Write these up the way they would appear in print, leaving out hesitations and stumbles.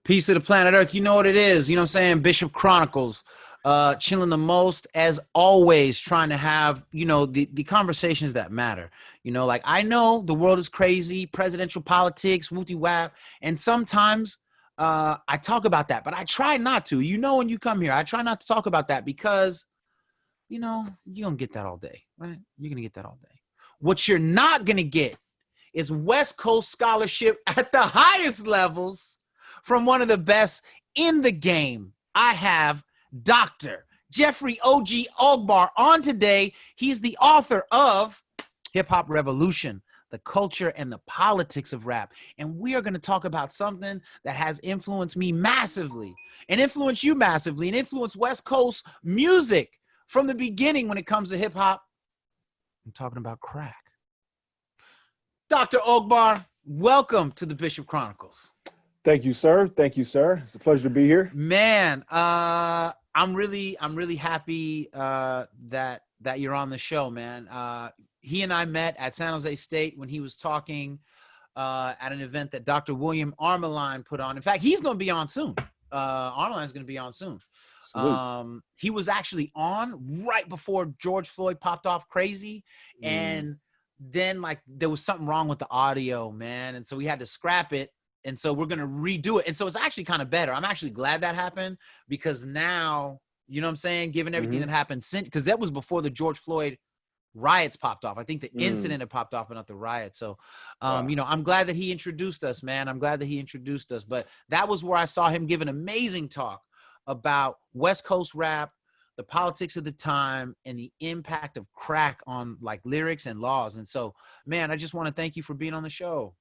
Peace to the planet Earth. You know what it is. You know what I'm saying? Bishop Chronicles. Chilling the most, as always, trying to have, the conversations that matter. Like I know the world is crazy, presidential politics, wooty wap. And sometimes I talk about that, but I try not to. When you come here, I try not to talk about that because, you're going to get that all day, right? You're going to get that all day. What you're not going to get is West Coast scholarship at the highest levels from one of the best in the game. I have Dr. Jeffrey O.G. Ogbar on today. He's the author of Hip Hop Revolution, the culture and the politics of rap. And we are going to talk about something that has influenced me massively and influenced you massively and influenced West Coast music from the beginning when it comes to hip hop. I'm talking about crack. Dr. Ogbar, welcome to the Bishop Chronicles. Thank you, sir. Thank you, sir. It's a pleasure to be here. Man, I'm really happy that you're on the show, man. He and I met at San Jose State when he was talking at an event that Dr. William Armeline put on. In fact, he's going to be on soon. Armeline's going to be on soon. He was actually on right before George Floyd popped off crazy, and then there was something wrong with the audio, man, and so we had to scrap it. And so we're going to redo it. And so it's actually kind of better. I'm actually glad that happened because now, you know what I'm saying, given everything that happened since, because that was before the George Floyd riots popped off. I think the incident had popped off and not the riot. So, I'm glad that he introduced us, man. I'm glad that he introduced us. But that was where I saw him give an amazing talk about West Coast rap, the politics of the time, and the impact of crack on lyrics and laws. And so, man, I just want to thank you for being on the show.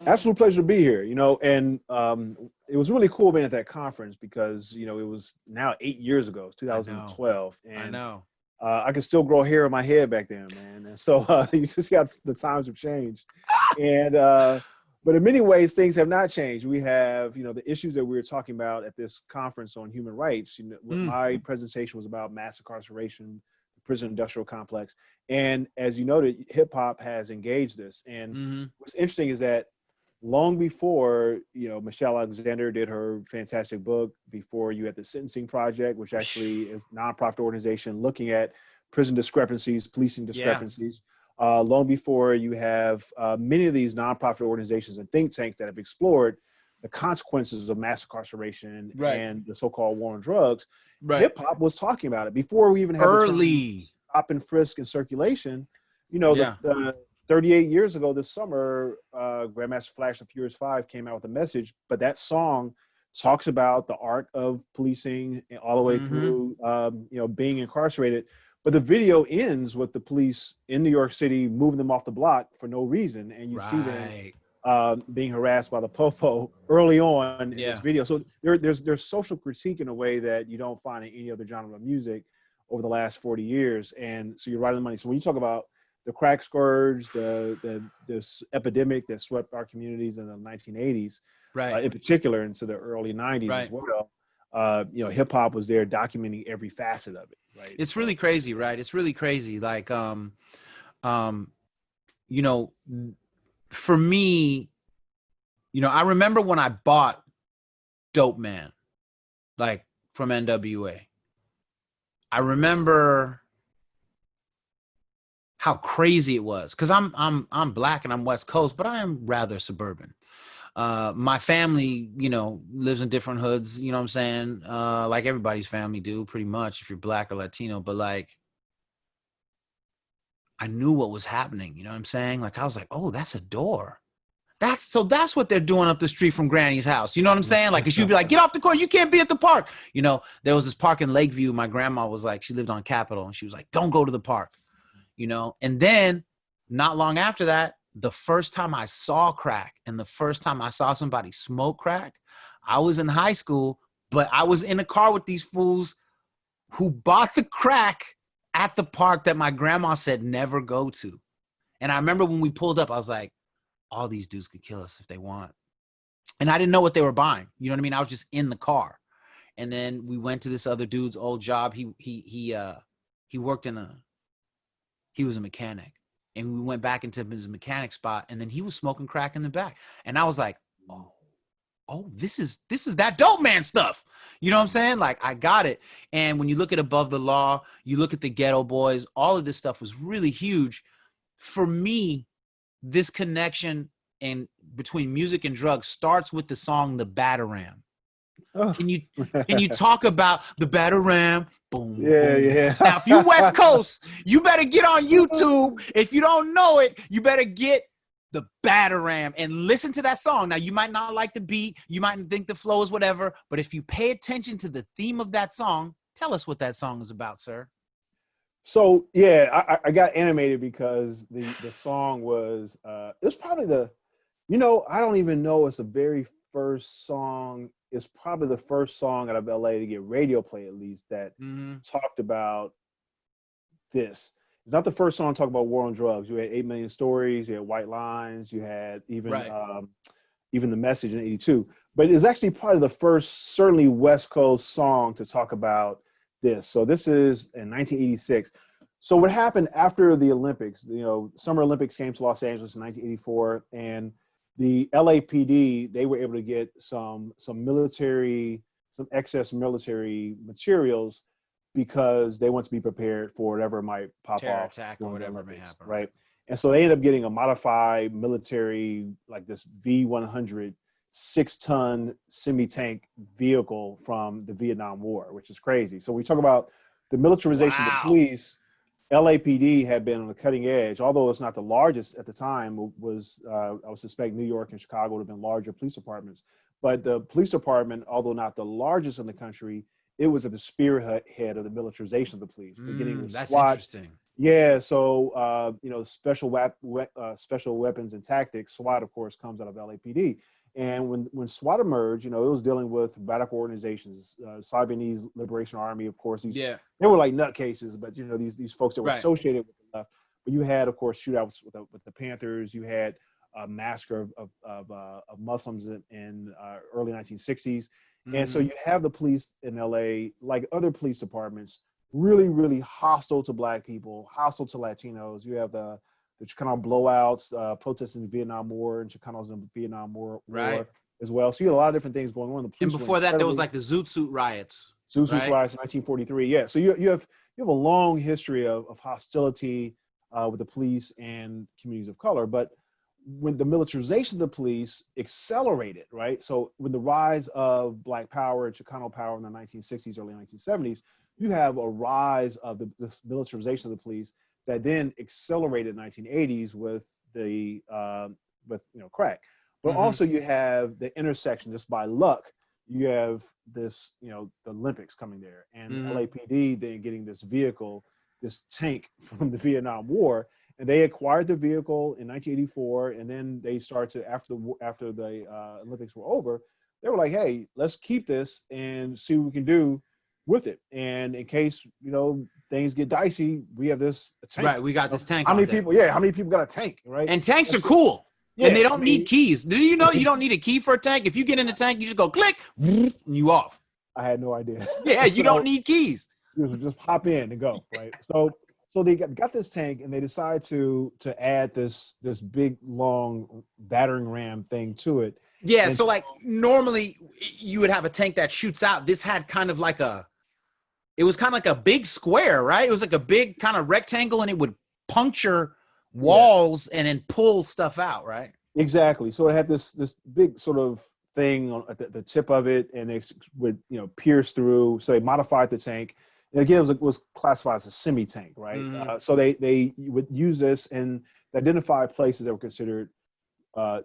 Absolute pleasure to be here, and it was really cool being at that conference because, it was now 8 years ago, 2012. And I know. I could still grow hair in my head back then, man. And so you just see how the times have changed. And but in many ways, things have not changed. We have, the issues that we were talking about at this conference on human rights. My presentation was about mass incarceration, prison industrial complex. And as you noted, hip hop has engaged this. And what's interesting is that long before, Michelle Alexander did her fantastic book, before you had the Sentencing Project, which actually is a nonprofit organization looking at prison discrepancies, policing discrepancies. Long before you have many of these nonprofit organizations and think tanks that have explored the consequences of mass incarceration and the so-called war on drugs. Hip hop was talking about it before we even had early stop and frisk and circulation. 38 years ago this summer, Grandmaster Flash of Furious 5 came out with a message, but that song talks about the art of policing all the way through, being incarcerated. But the video ends with the police in New York City moving them off the block for no reason, and you see them being harassed by the popo early on in this video. So there's social critique in a way that you don't find in any other genre of music over the last 40 years. And so you're right on the money. So when you talk about the crack scourge, this epidemic that swept our communities in the 1980s, in particular into the early 90s as well, hip hop was there documenting every facet of it. Right. It's really crazy, right? It's really crazy. For me, I remember when I bought Dope Man, from NWA. I remember how crazy it was because I'm black and I'm West Coast, but I am rather suburban. My family, lives in different hoods, you know what I'm saying? Like everybody's family do pretty much if you're black or Latino, but I knew what was happening, you know what I'm saying? I was like, oh, that's a door. That's what they're doing up the street from Granny's house. You know what I'm saying? She'd be like, get off the court. You can't be at the park. There was this park in Lakeview. My grandma was she lived on Capitol and she was like, don't go to the park, and then not long after that, the first time I saw crack and the first time I saw somebody smoke crack, I was in high school, but I was in a car with these fools who bought the crack at the park that my grandma said never go to. And I remember when we pulled up, I was like, all these dudes could kill us if they want. And I didn't know what they were buying. You know what I mean? I was just in the car. And then we went to this other dude's old job. He worked he was a mechanic. And we went back into his mechanic spot, and then he was smoking crack in the back. And I was like, oh, oh, this is that dope man stuff. You know what I'm saying? Like, I got it. And when you look at Above the Law, you look at the Ghetto Boys, all of this stuff was really huge. For me, this connection and between music and drugs starts with the song The Bataram. Oh. Can you talk about the Bataram? Boom, Yeah, boom. yeah. Now, if you West Coast, you better get on YouTube. If you don't know it, you better get the Bataram and listen to that song. Now, you might not like the beat, you might think the flow is whatever, but if you pay attention to the theme of that song, tell us what that song is about, sir. So yeah, I got animated because the song was it was probably I don't even know it's the very first song. It's probably the first song out of LA to get radio play, at least, that talked about this. It's not the first song to talk about war on drugs. You had 8 Million Stories, you had White Lines, you had even even The Message in '82. But it's actually probably the first, certainly West Coast song to talk about this. So this is in 1986. So what happened after the Olympics, Summer Olympics came to Los Angeles in 1984, and the LAPD, they were able to get some excess military materials because they want to be prepared for whatever might pop Terror off attack or whatever may happen. right? And so they ended up getting a modified military, like this V100 6-ton semi-tank vehicle from the Vietnam War, which is crazy. So we talk about the militarization of the police. LAPD had been on the cutting edge, although it's not the largest at the time. I would suspect New York and Chicago would have been larger police departments. But the police department, although not the largest in the country, it was at the spearhead of the militarization of the police, beginning with that's SWAT. Interesting. Yeah, so special weapons and tactics. SWAT, of course, comes out of LAPD. And when SWAT emerged, it was dealing with radical organizations, Sabayanese Liberation Army, of course. They were like nutcases, but these folks that were associated with the left. But you had, of course, shootouts with the Panthers. You had a massacre of Muslims in early 1960s, and so you have the police in LA, like other police departments, really, really hostile to Black people, hostile to Latinos. You have the Chicano blowouts, protests in the Vietnam War, and Chicanos in the Vietnam War as well. So you had a lot of different things going on. And before that, there was like the Zoot Suit riots. Zoot Suit riots in 1943. Yeah. So you have a long history of hostility with the police and communities of color. But when the militarization of the police accelerated, right? So when the rise of Black power and Chicano power in the 1960s, early 1970s, you have a rise of the militarization of the police that then accelerated in the 1980s with the crack. But also you have the intersection, just by luck, you have this, the Olympics coming there, and LAPD then getting this vehicle, this tank from the Vietnam War, and they acquired the vehicle in 1984, and then they started to, after the Olympics were over, they were like, hey, let's keep this and see what we can do with it. And in case, things get dicey, we have this tank. Right, we got this tank. How many people got a tank, right? And tanks are cool. Yeah, and they don't need keys. Did you know you don't need a key for a tank? If you get in the tank, you just go click, and you off. I had no idea. Yeah, you don't need keys. You just hop in and go, right? So they got this tank, and they decide to add this big, long battering ram thing to it. Yeah, and so like normally you would have a tank that shoots out. This had kind of like a big square, right? It was like a big kind of rectangle, and it would puncture walls and then pull stuff out, right? Exactly. So it had this big sort of thing at the tip of it, and it would pierce through. So they modified the tank. And again, it was classified as a semi-tank, right? So they would use this and identify places that were considered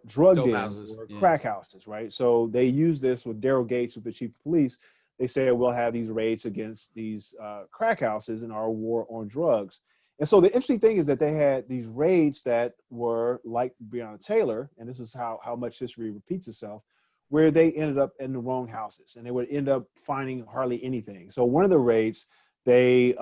drug dens or crack houses, right? So they use this with Daryl Gates, with the chief of police. They say, we'll have these raids against these crack houses in our war on drugs. And so the interesting thing is that they had these raids that were like Breonna Taylor, and this is how much history repeats itself, where they ended up in the wrong houses, and they would end up finding hardly anything. So one of the raids, they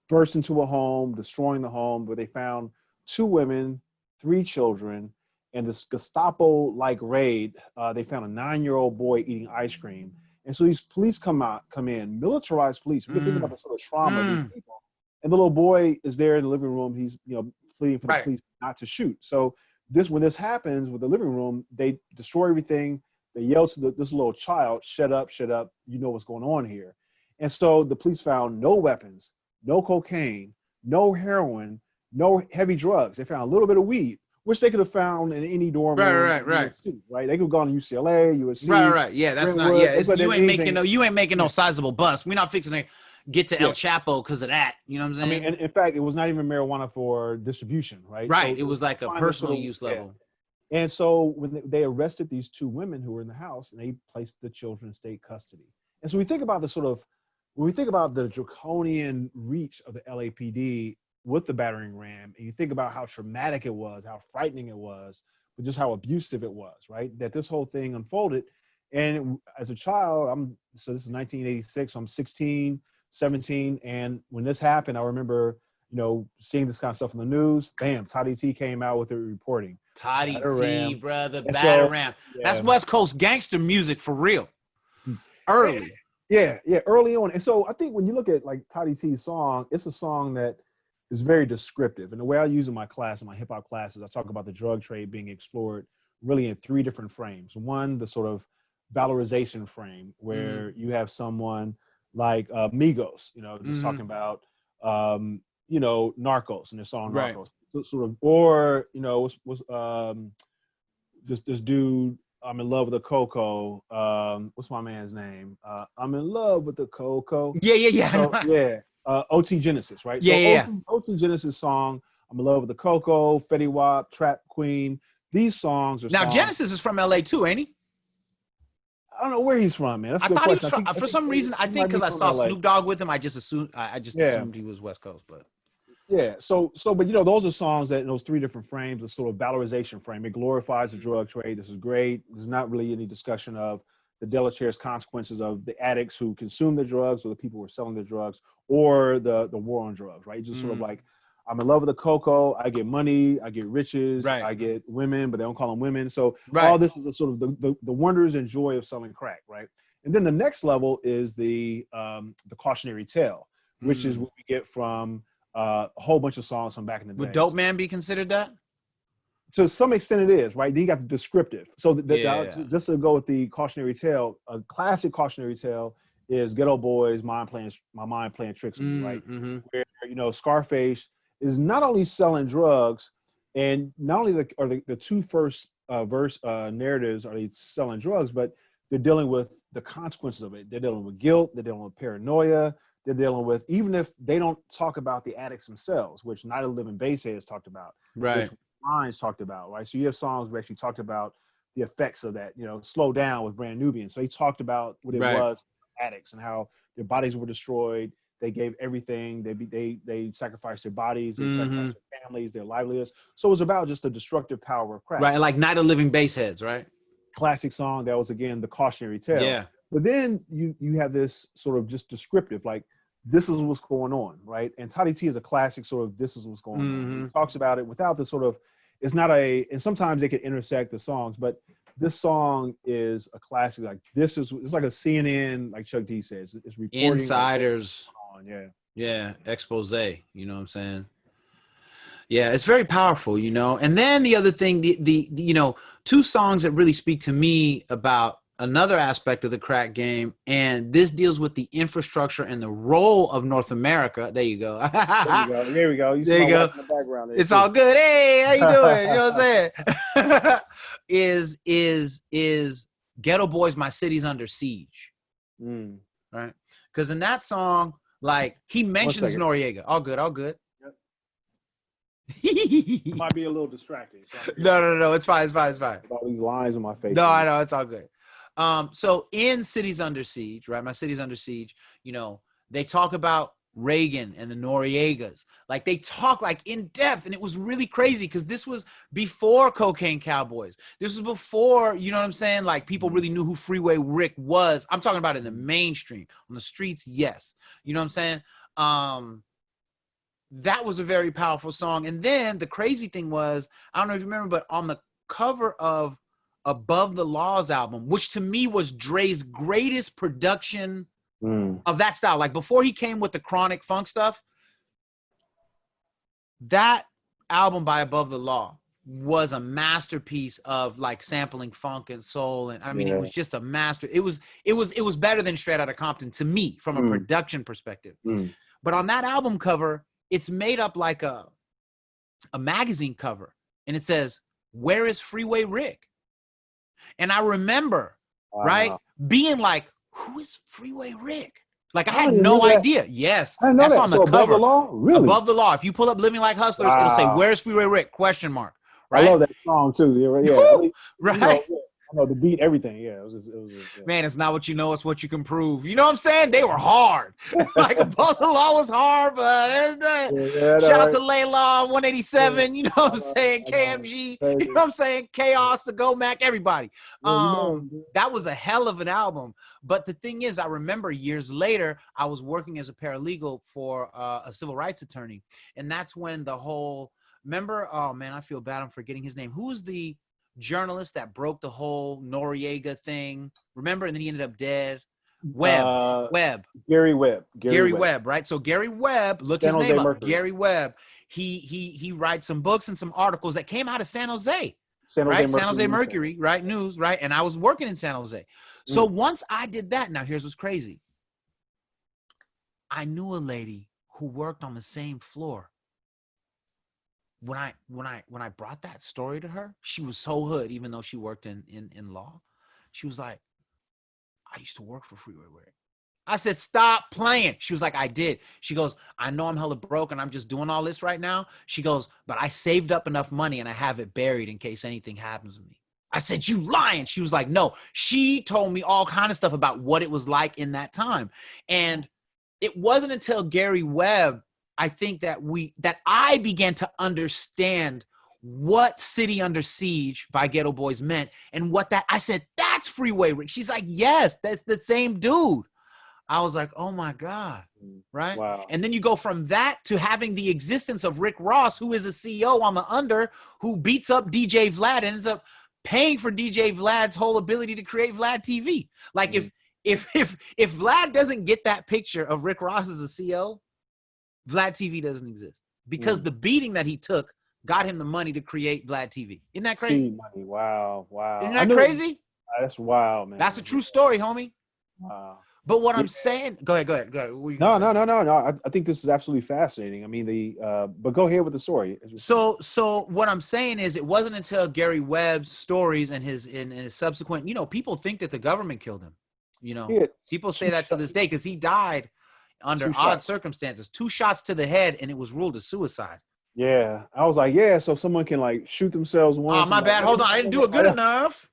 burst into a home, destroying the home, where they found 2 women, 3 children. And this Gestapo-like raid, they found a 9-year-old boy eating ice cream. And so these police come in, militarized police. We can think about the sort of trauma of these people. And the little boy is there in the living room. He's, pleading for the police not to shoot. So when this happens with the living room, they destroy everything. They yelled to this little child, shut up, shut up. You know what's going on here. And so the police found no weapons, no cocaine, no heroin, no heavy drugs. They found a little bit of weed, which they could have found in any dorm room in USC, right? They could have gone to UCLA, USC. Right. Yeah, that's not. Brentwood. Yeah, you ain't making no sizable bust. We're not fixing to get to El Chapo because of that. You know what I'm saying? I mean, and in fact, it was not even marijuana for distribution, right? Right. So it was like a personal use level. And so when they arrested these two women who were in the house, and they placed the children in state custody. And so we think about when we think about the draconian reach of the LAPD with the battering ram, and you think about how traumatic it was, how frightening it was, but just how abusive it was, right? That this whole thing unfolded. And as a child, so this is 1986, so I'm 16, 17. And when this happened, I remember, seeing this kind of stuff in the news. Bam, Toddy T came out with it reporting. Toddy T, brother, batter ram. That's West Coast gangster music for real. Early. Yeah, early on. And so I think when you look at like Toddy T's song, it's a song that is very descriptive. And the way I use in my class, in my hip hop classes, I talk about the drug trade being explored really in three different frames. One, the sort of valorization frame, where you have someone like Migos, just talking about, Narcos and their song Narcos, sort of, or this dude, I'm in love with the Coco. What's my man's name? I'm in love with the Coco. Yeah. So, OT Genesis, right? OT Genesis song, I'm in love with the Coco, Fetty Wap, Trap Queen. These songs are now Genesis is from LA too, ain't he? I don't know where he's from, man. That's a good question. He was from, for some reason, I think because I saw LA. Snoop Dogg with him, I just assumed he was West Coast, but. Yeah, but those are songs that in those three different frames, the sort of valorization frame. It glorifies the drug trade. This is great. There's not really any discussion of the deleterious consequences of the addicts who consume the drugs or the people who are selling the drugs or the war on drugs, right? Just sort of like, I'm in love with the Coco. I get money. I get riches. Right. I get women, but they don't call them women. So all this is a sort of the wonders and joy of selling crack, right? And then the next level is the cautionary tale, which is what we get from a whole bunch of songs from back in the day. Would Dope Man be considered that? To some extent it is, right? Then you got the descriptive. So just to go with the cautionary tale, a classic cautionary tale is Ghetto Boys, my mind playing tricks on me, right? Mm-hmm. Where, Scarface is not only selling drugs, and not only the two first verse narratives are they selling drugs, but they're dealing with the consequences of it. They're dealing with guilt. They're dealing with paranoia. They're dealing with, even if they don't talk about the addicts themselves, which Night of the Living Bassheads talked about, right? Which Lines talked about, right? So you have songs where actually talked about the effects of that. Slow Down with Brand Nubian. So he talked about what it was for addicts and how their bodies were destroyed. They gave everything. They sacrificed their bodies. They sacrificed their families, their livelihoods. So it was about just the destructive power of crack. Right, like Night of Living Bassheads, right? Classic song that was, again, the cautionary tale. Yeah. But then you have this sort of just descriptive, like, this is what's going on, right? And Toddy T is a classic sort of, this is what's going on. He talks about it without the sort of, it's not and sometimes they can intersect the songs, but this song is a classic. Like, it's like a CNN, like Chuck D says, it's reporting. Insiders. Yeah, expose, you know what I'm saying? Yeah, it's very powerful, And then the other thing, the two songs that really speak to me about another aspect of the crack game, and this deals with the infrastructure and the role of North America. There you go. There we go. There you go. In the background it's all good. Hey, how you doing? You know what I'm saying? is Ghetto Boys, My City's Under Siege. Right? Because in that song, like, he mentions Noriega. All good. It might be a little distracting. So no. It's fine. All these lines in my face. No, I know. It's all good. So in Cities Under Siege, right? My City's Under Siege, they talk about Reagan and the Noriegas. Like, they talk like in depth, and it was really crazy because this was before Cocaine Cowboys. This was before, you know what I'm saying? Like, people really knew who Freeway Rick was. I'm talking about in the mainstream. On the streets, yes. You know what I'm saying? That was a very powerful song. And then the crazy thing was, I don't know if you remember, but on the cover of Above the Law's album, which to me was Dre's greatest production of that style. Like, before he came with the chronic funk stuff, that album by Above the Law was a masterpiece of like sampling funk and soul, and I mean it was just a master. It was better than Straight Outta Compton to me from a production perspective. But on that album cover, it's made up like a magazine cover, and it says, "Where is Freeway Rick?" And I remember, right, being like, "Who is Freeway Rick?" Like I had no idea. Yes, I didn't know that's that. on the So cover. Above the Law, really? Above the Law. If you pull up Living Like Hustlers, it'll say, "Where's Freeway Rick?" Question mark. Right? I love that song too. Yeah, I mean, right. You know, I know the beat, everything. Yeah, it was Man, it's not what you know, it's what you can prove. You know what I'm saying? They were hard. Like Above the Law was hard, but shout out to Layla 187. You know what I'm saying? KMG. You know what I'm saying? Chaos, the Go Mac, everybody. That was a hell of an album. But the thing is, I remember years later, I was working as a paralegal for a civil rights attorney, and that's when the whole. Remember, oh man, I feel bad. I'm forgetting his name. Who was the journalist that broke the whole Noriega thing? Remember? And then he ended up dead. Webb. Gary Webb. Gary Webb, right? So Gary Webb, look his name up. Gary Webb. He writes some books and some articles that came out of San Jose. San Jose Mercury, right? News, right? And I was working in San Jose. So once I did that, now here's what's crazy. I knew a lady who worked on the same floor. When I brought that story to her, she was so hood, even though she worked in law. She was like, "I used to work for Freeway Rick." I said, "Stop playing." She was like, "I did." She goes, "I know I'm hella broke and I'm just doing all this right now." She goes, "But I saved up enough money and I have it buried in case anything happens to me." I said, "You lying." She was like, "No." She told me all kind of stuff about what it was like in that time. And it wasn't until Gary Webb, I think that I began to understand what City Under Siege by Ghetto Boys meant and what that, I said, "That's Freeway Rick." She's like, "Yes, that's the same dude." I was like, "Oh my God." Right. Wow. And then you go from that to having the existence of Rick Ross, who is a CEO on the under, who beats up DJ Vlad and ends up paying for DJ Vlad's whole ability to create Vlad TV. Like if Vlad doesn't get that picture of Rick Ross as a CEO, Vlad TV doesn't exist, because the beating that he took got him the money to create Vlad TV. Isn't that crazy? Money. Wow. Isn't that crazy? That's wild, man. That's a true story, homie. Wow. But what I'm saying, go ahead. No. I think this is absolutely fascinating. I mean, but go ahead with the story. So what I'm saying is, it wasn't until Gary Webb's stories and his subsequent, people think that the government killed him. People say that to this day, because he died under odd circumstances, 2 shots to the head, and it was ruled a suicide. Yeah, I was like, yeah, so someone can like shoot themselves once. Oh, my bad. Hold on, I didn't do it good enough.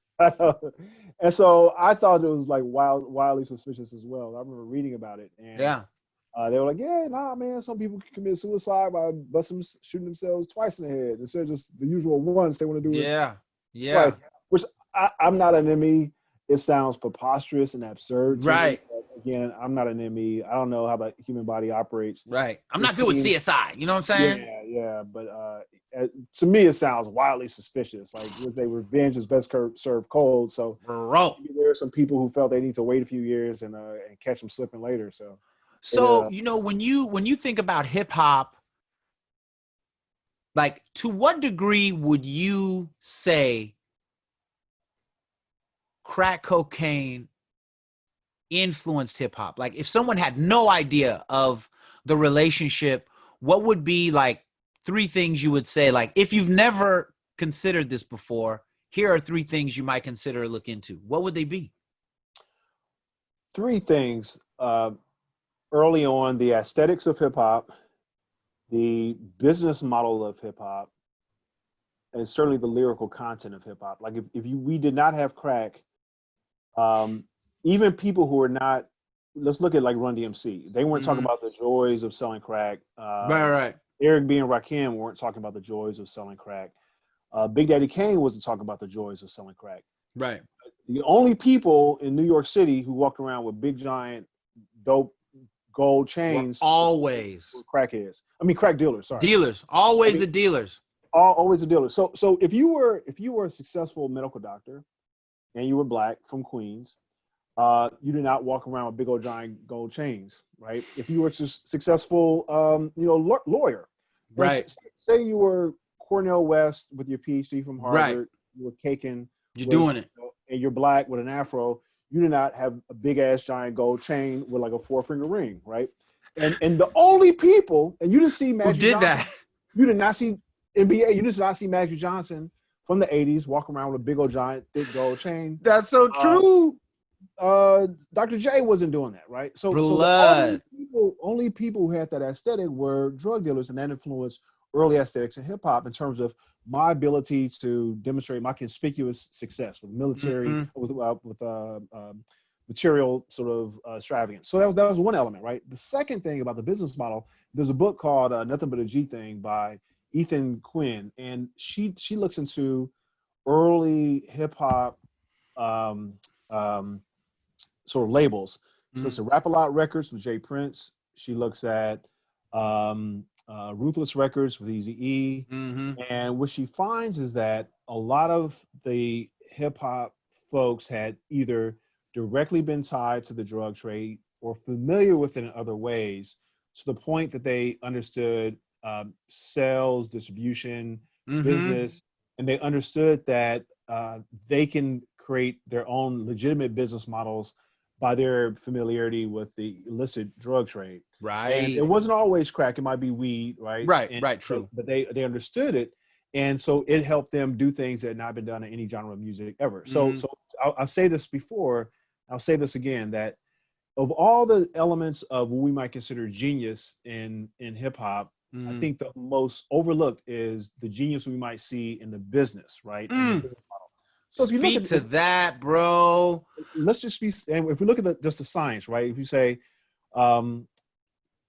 And so I thought it was like wildly suspicious as well. I remember reading about it, and they were like, "Yeah, nah, man, some people can commit suicide by shooting themselves twice in the head instead of just the usual once. They want to do it, twice." Which I'm not an ME. It sounds preposterous and absurd, right? Again, I'm not an ME. I don't know how the human body operates. Right. I'm not good with CSI. You know what I'm saying? Yeah. But to me, it sounds wildly suspicious. Like, with a revenge is best served cold. So there are some people who felt they need to wait a few years and catch them slipping later. So when you think about hip hop, like, to what degree would you say crack cocaine influenced hip hop? Like, if someone had no idea of the relationship, what would be like 3 things you would say? Like, if you've never considered this before, here are 3 things you might consider or look into. What would they be? 3 things. Early on, the aesthetics of hip hop, the business model of hip hop, and certainly the lyrical content of hip hop. Like, if we did not have crack, even people who are not, let's look at like Run DMC. They weren't talking about the joys of selling crack. Right. Eric B. and Rakim weren't talking about the joys of selling crack. Big Daddy Kane wasn't talking about the joys of selling crack. Right. The only people in New York City who walked around with big, giant, dope gold chains always were crackheads. I mean, crack dealers. Sorry, dealers. Always the dealers. Always the dealers. So if you were a successful medical doctor and you were black from Queens, you did not walk around with big old giant gold chains, right? If you were a successful, lawyer, right? Say you were Cornell West with your PhD from Right. Harvard, you were caking, You're doing it. and you're black with an afro. You did not have a big ass giant gold chain with like a 4-finger ring, right? And the only people, and you didn't see Who Magic did Johnson, that? you did not see NBA, you did not see Magic Johnson from the 80s walk around with a big old giant thick gold chain. That's so true. Dr. J wasn't doing that, right? So the Blood. only people who had that aesthetic were drug dealers, and that influenced early aesthetics in hip hop in terms of my ability to demonstrate my conspicuous success with military, with material sort of extravagance. So that was one element, right? The second thing about the business model, there's a book called Nothing But a G Thing by Ethan Quinn, and she looks into early hip hop sort of labels. She looks at Rap A Lot Records with Jay Prince. She looks at Ruthless Records with Eazy-E. And what she finds is that a lot of the hip hop folks had either directly been tied to the drug trade or familiar with it in other ways, to the point that they understood sales, distribution, business, and they understood that they can create their own legitimate business models by their familiarity with the illicit drug trade. Right. And it wasn't always crack. It might be weed, right? Right, true. But they understood it. And so it helped them do things that had not been done in any genre of music ever. So I'll say this before, I'll say this again, that of all the elements of what we might consider genius in hip hop, I think the most overlooked is the genius we might see in the business, right? In the business model. So if you look at that, bro. Let's just be, and if we look at just the science, right? If you say,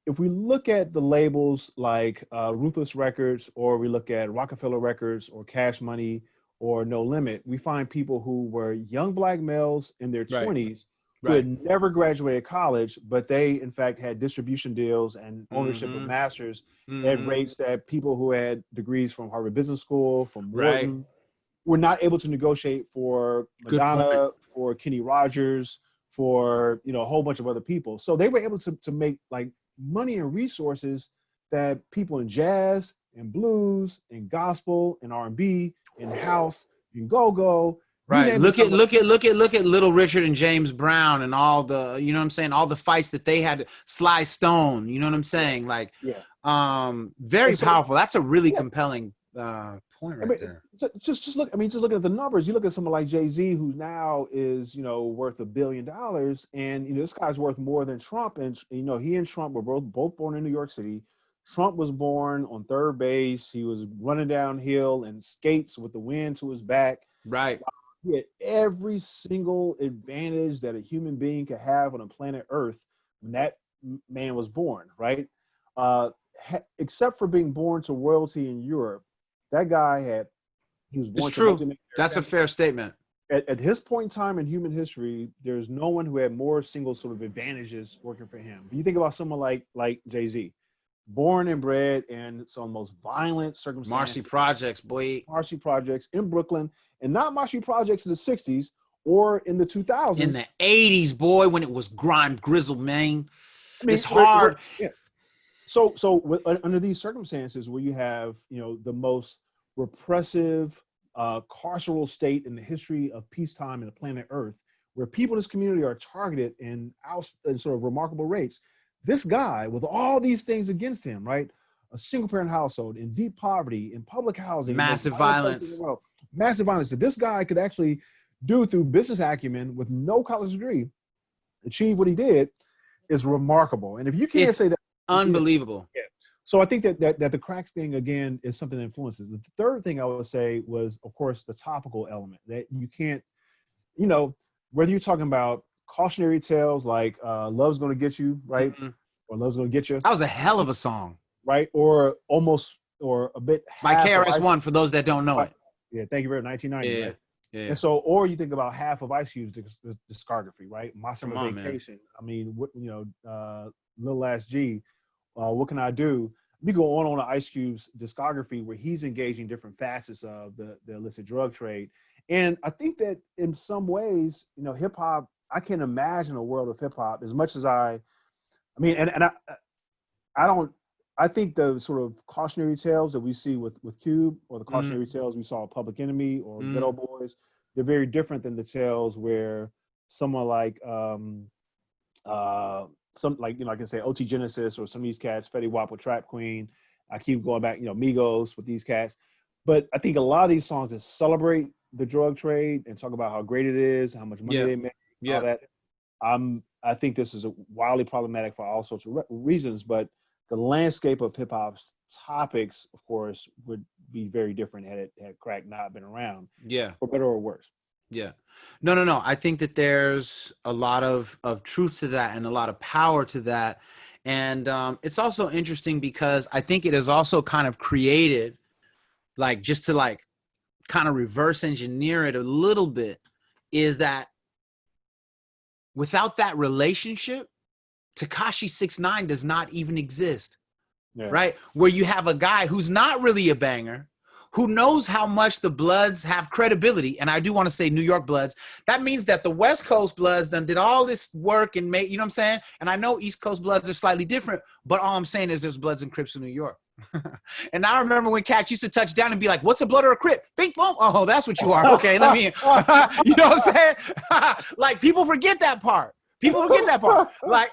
if we look at the labels like Ruthless Records, or we look at Rockefeller Records or Cash Money or No Limit, we find people who were young black males in their 20s who had never graduated college, but they in fact had distribution deals and ownership of masters at rates that people who had degrees from Harvard Business School, from Wharton, were not able to negotiate for Madonna, for Kenny Rogers, for a whole bunch of other people. So they were able to make like money and resources that people in jazz and blues and gospel and R&B and house and go-go. Right. Look at Little Richard and James Brown and all the, you know what I'm saying? All the fights that they had, Sly Stone, you know what I'm saying? Like, very powerful. That's a really compelling point right there. Just look, just looking at the numbers, you look at someone like Jay-Z, who now is, worth $1 billion, and this guy's worth more than Trump. And he and Trump were both born in New York City. Trump was born on third base. He was running downhill and skates with the wind to his back. Right. He had every single advantage that a human being could have on a planet Earth when that man was born, right? Except for being born to royalty in Europe, that guy he was born. It's true. That's a fair statement. At his point in time in human history, there's no one who had more single sort of advantages working for him. But you think about someone like Jay-Z, born and bred in some of the most violent circumstances. Marcy Projects, boy. Marcy Projects in Brooklyn, and not Marcy Projects in the 60s or in the 2000s. In the 80s, boy, when it was grime grizzle, man. It's hard. So under these circumstances where you have, the most repressive carceral state in the history of peacetime in the planet Earth, where people in this community are targeted in sort of remarkable rates, this guy with all these things against him, right? A single parent household, in deep poverty, in public housing, massive violence, that this guy could actually do through business acumen with no college degree, achieve what he did, is remarkable. And if you can't say that, unbelievable. So I think that the cracks thing, again, is something that influences. The third thing I would say was, of course, the topical element, that you can't, whether you're talking about cautionary tales like Love's Gonna Get You, right? Or Love's Gonna Get You. That was a hell of a song. Right? Or a bit. By KRS-One, for those that don't know it. Yeah, thank you very much. 1990. Yeah. Right? Yeah. And so, or you think about half of Ice Cube's discography, right? My Summer Vacation. Lil Last G. What Can I Do? We go on Ice Cube's discography where he's engaging different facets of the illicit drug trade. And I think that in some ways, hip hop, I can imagine a world of hip hop as much as I don't I think the sort of cautionary tales that we see with Cube, or the Mm, cautionary tales we saw with Public Enemy or Good mm, Old Boys, they're very different than the tales where someone like some, like, I can say OT Genesis or some of these cats, Fetty Wap with Trap Queen. I keep going back, Migos with these cats. But I think a lot of these songs that celebrate the drug trade and talk about how great it is, how much money yeah, they make, all yeah, that. I think this is wildly problematic for all sorts of reasons, but the landscape of hip hop's topics, of course, would be very different had crack not been around, yeah. for better or worse. Yeah. No, no, no. I think that there's a lot of truth to that and a lot of power to that. And it's also interesting because I think it has also kind of created, like, just to like kind of reverse engineer it a little bit, is that without that relationship, Tekashi 69 does not even exist. Yeah. Right? Where you have a guy who's not really a banger, who knows how much the Bloods have credibility. And I do want to say New York Bloods. That means that the West Coast Bloods then did all this work and made, you know what I'm saying? And I know East Coast Bloods are slightly different, but all I'm saying is there's Bloods and Crips in New York. And I remember when cats used to touch down and be like, what's a Blood or a Crip? Bing, boom. Oh, that's what you are. Okay, let me, you know what I'm saying? Like, people forget that part. People forget that part. Like,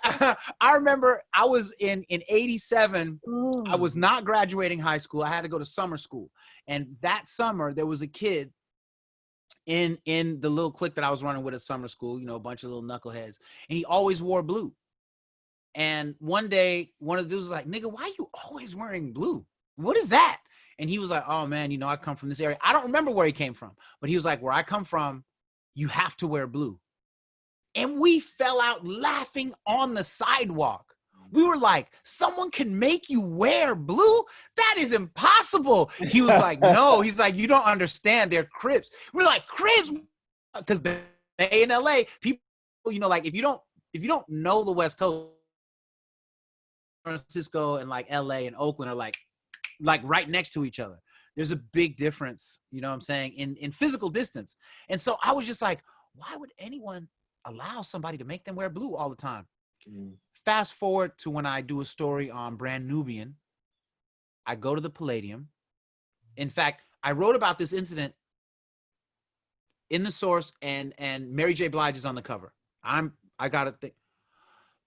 I remember I was in 87. I was not graduating high school. I had to go to summer school. And that summer, there was a kid in the little clique that I was running with at summer school, a bunch of little knuckleheads. And he always wore blue. And one day, one of the dudes was like, nigga, why are you always wearing blue? What is that? And he was like, oh, man, I come from this area. I don't remember where he came from. But he was like, where I come from, you have to wear blue. And we fell out laughing on the sidewalk. We were like, someone can make you wear blue? That is impossible. He was like, no. He's like, you don't understand. They're Crips. We're like, Crips? Because they in LA, people, like, if you don't know the West Coast, San Francisco and like LA and Oakland are like right next to each other. There's a big difference, you know what I'm saying, in physical distance. And so I was just like, why would anyone allow somebody to make them wear blue all the time? Fast forward to when I do a story on Brand Nubian. I go to the Palladium. In fact, I wrote about this incident in the source, and Mary J. Blige is on the cover. I got to think.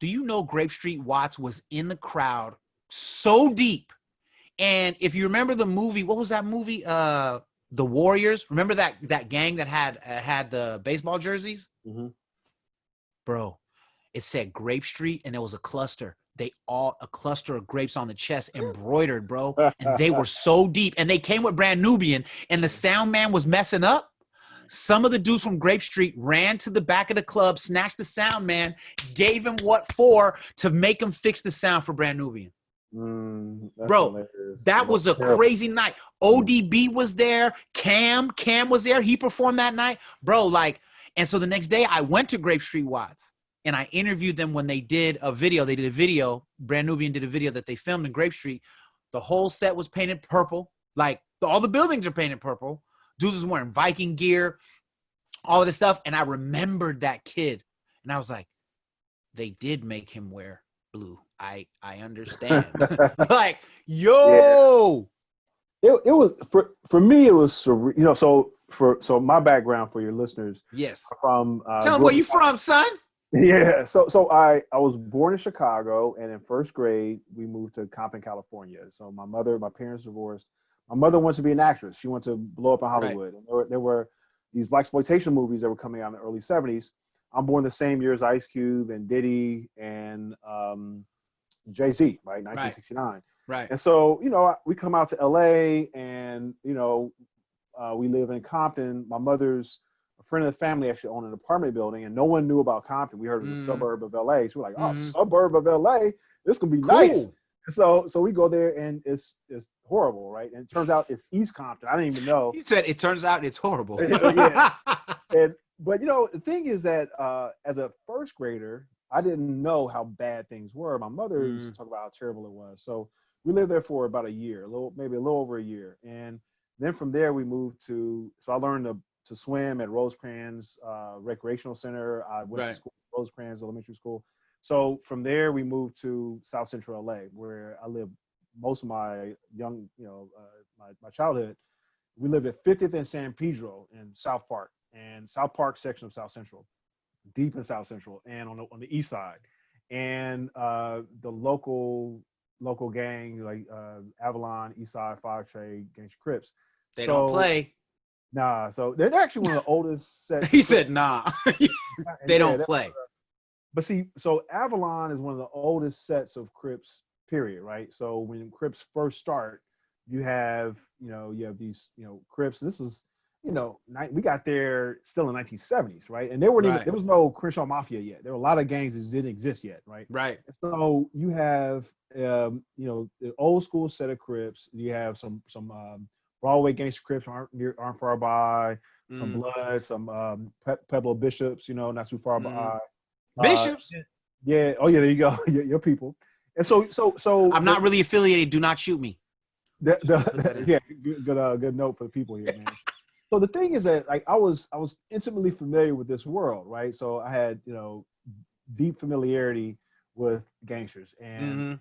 Do you know Grape Street Watts was in the crowd so deep? And if you remember the movie, what was that movie? The Warriors. Remember that gang that had the baseball jerseys? Mm-hmm. Bro, it said Grape Street, and there was a cluster. A cluster of grapes on the chest, embroidered, bro. And they were so deep. And they came with Brand Nubian, and the sound man was messing up. Some of the dudes from Grape Street ran to the back of the club, snatched the sound man, gave him what for to make him fix the sound for Brand Nubian. Bro, hilarious. that was a crazy night. ODB was there. Cam was there. He performed that night. Bro, like, and so the next day I went to Grape Street Watts and I interviewed them when they did a video. They did a video. Brand Nubian did a video that they filmed in Grape Street. The whole set was painted purple. Like, all the buildings are painted purple. Dudes was wearing Viking gear, all of this stuff. And I remembered that kid. And I was like, they did make him wear blue. I understand. Like, yo. Yeah. It was, for me, it was, so my background for your listeners. Yes. From tell them where you from, son. Yeah. So I was born in Chicago, and in first grade, we moved to Compton, California. So my parents divorced. My mother wanted to be an actress. She wanted to blow up in Hollywood. Right. And there were these blaxploitation movies that were coming out in the early 70s. I'm born the same year as Ice Cube and Diddy and Jay-Z, right? 1969. Right. And so, we come out to LA, and, we live in Compton. My mother's a friend of the family actually owned an apartment building, and no one knew about Compton. We heard it was a suburb of LA. So we're like, oh, suburb of LA, this can be nice. So we go there, and it's horrible, right? And it turns out it's East Compton. I didn't even know. He said it turns out it's horrible. Yeah. But the thing is that as a first grader, I didn't know how bad things were. My mother used to talk about how terrible it was. So we lived there for about a year, maybe a little over a year. And then from there we moved so I learned to swim at Rosecrans Recreational Center. I went to school at Rosecrans Elementary School. So from there we moved to South Central LA, where I lived most of my young, my childhood. We lived at 50th and San Pedro in South Park, and South Park section of South Central, deep in South Central, and on the east side, and the local gang like Avalon, East Side, Fire Trade, Gangster Crips. They don't play. Nah, so they're actually one of the oldest sets. He said, nah. They don't play. But see, so Avalon is one of the oldest sets of Crips, period, right? So when Crips first start, you have these, Crips. This is, we got there still in 1970s, right? And there was no Crenshaw Mafia yet. There were a lot of gangs that didn't exist yet, right? Right. So you have, the old school set of Crips. You have some Broadway Gangster Crips aren't far by. Some Blood, some Pueblo Bishops, not too far by. Bishops? Yeah. Oh yeah, there you go. Your people. And so I'm not really affiliated. Do not shoot me. Yeah, good note for the people here, man. So the thing is that I was intimately familiar with this world, right? So I had deep familiarity with gangsters, and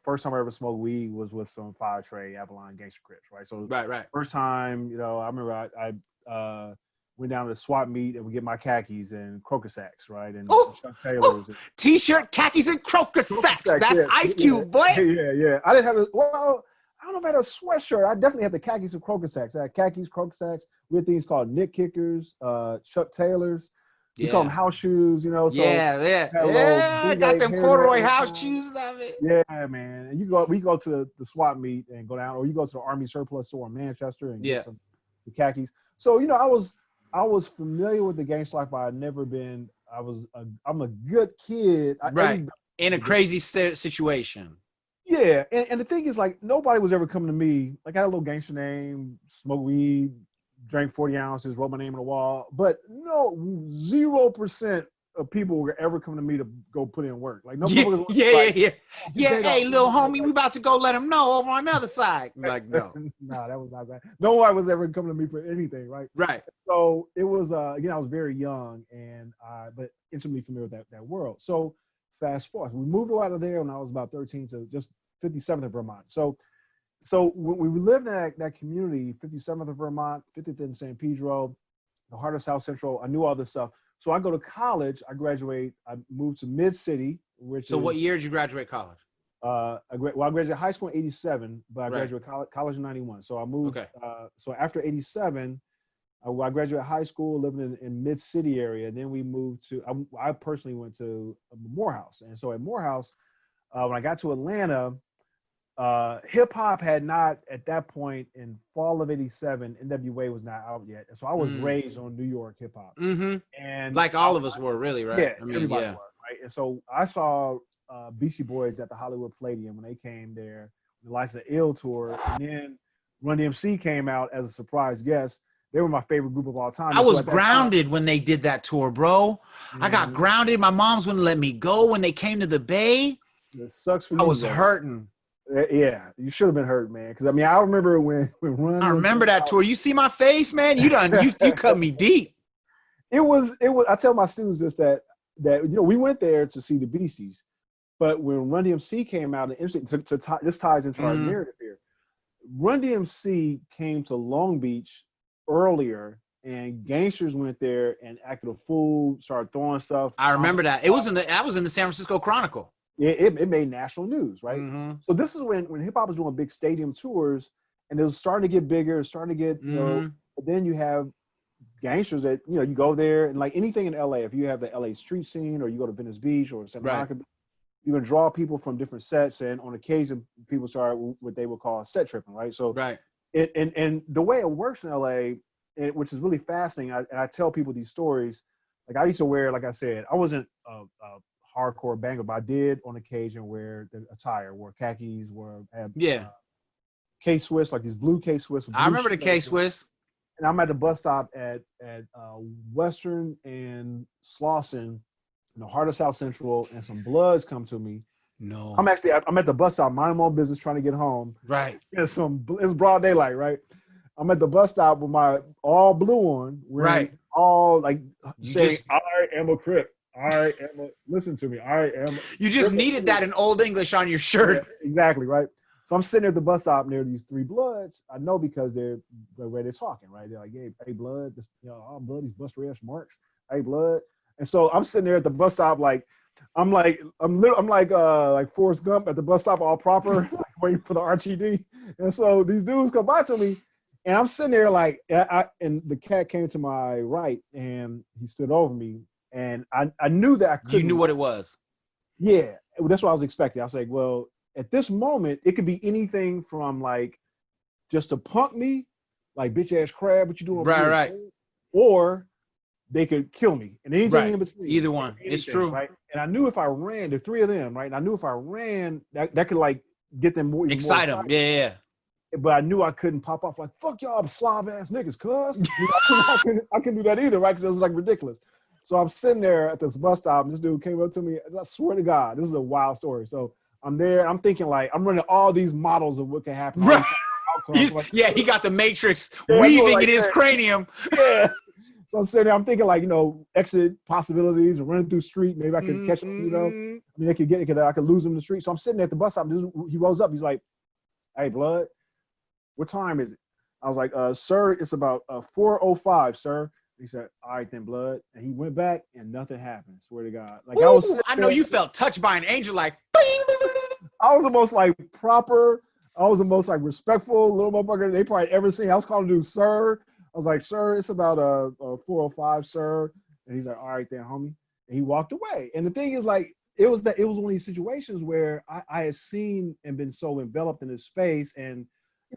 first time I ever smoked weed was with some Fire Trade, Avalon Gangster Crips, right? So right. First time, I remember I went down to the swap meet and we get my khakis and Croaker sacks, right? And Chuck Taylors. T-shirt, khakis, and Croaker sacks. That's Ice Cube, boy. Yeah. I didn't have I don't know if I had a sweatshirt. I definitely had the khakis and Croaker sacks. I had khakis, Croaker sacks. We had things called Nick Kickers, Chuck Taylors. We call them house shoes, So I got them corduroy house shoes. Love it. Yeah, man. And we go to the swap meet and go down, or you go to the Army surplus store in Manchester and get some the khakis. So I was familiar with the gangster life, but I'd never been. I'm a good kid, right? In a crazy situation. Yeah, and the thing is, like, nobody was ever coming to me. Like, I had a little gangster name, smoked weed, drank 40 ounces, wrote my name on the wall. But no, 0% of people were ever coming to me to go put in work. Like, nobody was yeah. Hey, little homie, we about to go let them know over on the other side. Like, no. Nah, that was not bad. Nobody was ever coming to me for anything, right? Right. So it was, again, I was very young, but intimately familiar with that world. So fast forward, we moved out of there when I was about 13 to just 57th of Vermont. So when we lived in that community, 57th of Vermont, 50th in San Pedro, the heart of South Central, I knew all this stuff. So I go to college, I graduate, I moved to Mid-City, what year did you graduate college? I graduated high school in 87, but I graduated college in 91. So I moved, so after 87, I graduated high school living in Mid-City area. And then we moved to, I personally went to Morehouse. And so at Morehouse, when I got to Atlanta, hip hop had not, at that point in fall of 87, NWA was not out yet. And so I was raised on New York hip hop. And like all of us were, really, right? Yeah, everybody was, right? And so I saw Beastie Boys at the Hollywood Palladium when they came there, the License Ill tour. And then Run DMC came out as a surprise guest. They were my favorite group of all time. I was grounded when they did that tour, bro. I got grounded. My moms wouldn't let me go when they came to the Bay. It sucks for you. I was hurting. Yeah, you should have been hurt, man. Because I remember when Run. I remember that tour. You see my face, man. You cut me deep. It was. I tell my students this that we went there to see the Beasties, but when Run DMC came out, and this ties into our narrative here. Run DMC came to Long Beach earlier, and gangsters went there and acted a fool, started throwing stuff. I remember that. I was in the San Francisco Chronicle. It made national news, right? So this is when hip hop was doing big stadium tours, and it was starting to get bigger, starting to get, but then you have gangsters that, you go there, and like anything in LA, if you have the LA street scene, or you go to Venice Beach or Santa Monica, you can draw people from different sets, and on occasion, people start what they would call set tripping, right? So, and the way it works in LA, which is really fascinating, and I tell people these stories. Like, I used to wear, like I said, I wasn't a hardcore banger, but I did on occasion wear the attire, wore khakis, K-Swiss, like these blue K-Swiss. I remember the K-Swiss. And I'm at the bus stop at Western and Slauson in the heart of South Central, and some Bloods come to me. No. I'm at the bus stop, minding my own business, trying to get home. Right. It's broad daylight, right? I'm at the bus stop with my all blue on, all like saying, I am a Crip. Listen to me. I am. You just needed that in Old English on your shirt. Yeah, exactly, right? So I'm sitting at the bus stop near these three Bloods. I know because they're the way they're talking, right? They're like, hey, Blood, this, all Blood, these bus rash marks. Hey, Blood. And so I'm sitting there at the bus stop, I'm like Forrest Gump at the bus stop, all proper, like waiting for the RTD. And so these dudes come by to me, and I'm sitting there and the cat came to my right, and he stood over me, and I knew that I couldn't. You knew what it was. Yeah, that's what I was expecting. I was like, well, at this moment, it could be anything from like just to punk me, like bitch ass crab, what you doing? Right. Or they could kill me, and anything in between. Either one. It's true. Right. And I knew if I ran, the three of them, right? And I knew if I ran, that could like get them more excite them. Yeah. But I knew I couldn't pop off like, fuck y'all slob ass niggas, cuz. I couldn't do that either, right? Because it was like ridiculous. So I'm sitting there at this bus stop, and this dude came up to me. I swear to God, this is a wild story. So I'm there, I'm thinking like, I'm running all these models of what can happen. Right. Like, he got the matrix weaving in his cranium. Yeah. So I'm sitting there, I'm thinking like, exit possibilities, and running through the street. Maybe I could catch him, I mean, I could lose him in the street. So I'm sitting there at the bus stop. He rolls up. He's like, hey, Blood, what time is it? I was like, sir, it's about 4:05, sir. He said, all right then, Blood. And he went back and nothing happened. Swear to God. Like ooh, I know you felt touched by an angel, like I was the most like proper, I was the most like respectful little motherfucker they probably ever seen. I was calling dude sir. I was like, sir, it's about 4:05, sir. And he's like, all right then, homie. And he walked away. And the thing is, like, it was one of these situations where I had seen and been so enveloped in this space. And